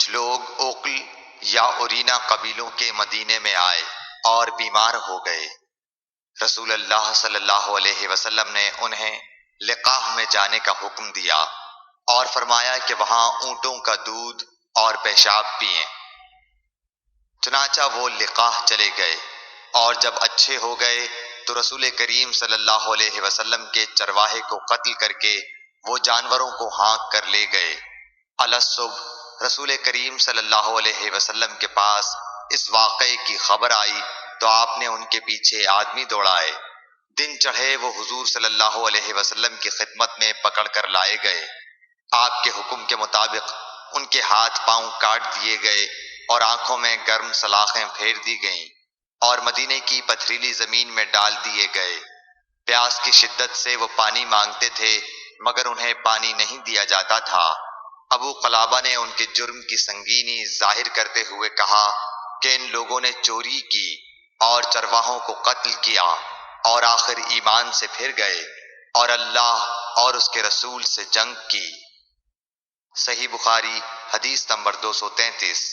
کچھ لوگ اوقل یا اورینا قبیلوں کے مدینے میں آئے اور بیمار ہو گئے۔ رسول اللہ صلی اللہ علیہ وسلم نے انہیں لقاح میں جانے کا حکم دیا اور فرمایا کہ وہاں اونٹوں کا دودھ اور پیشاب پئیں۔ چنانچہ وہ لقاح چلے گئے، اور جب اچھے ہو گئے تو رسول کریم صلی اللہ علیہ وسلم کے چرواہے کو قتل کر کے وہ جانوروں کو ہانک کر لے گئے۔ الصبح رسول کریم صلی اللہ علیہ وسلم کے پاس اس واقعے کی خبر آئی تو آپ نے ان کے پیچھے آدمی دوڑائے۔ دن چڑھے وہ حضور صلی اللہ علیہ وسلم کی خدمت میں پکڑ کر لائے گئے۔ آپ کے حکم کے مطابق ان کے ہاتھ پاؤں کاٹ دیے گئے اور آنکھوں میں گرم سلاخیں پھیر دی گئیں اور مدینے کی پتھریلی زمین میں ڈال دیے گئے۔ پیاس کی شدت سے وہ پانی مانگتے تھے مگر انہیں پانی نہیں دیا جاتا تھا۔ ابو قلابہ نے ان کے جرم کی سنگینی ظاہر کرتے ہوئے کہا کہ ان لوگوں نے چوری کی اور چرواہوں کو قتل کیا اور آخر ایمان سے پھر گئے اور اللہ اور اس کے رسول سے جنگ کی۔ صحیح بخاری حدیث نمبر 233۔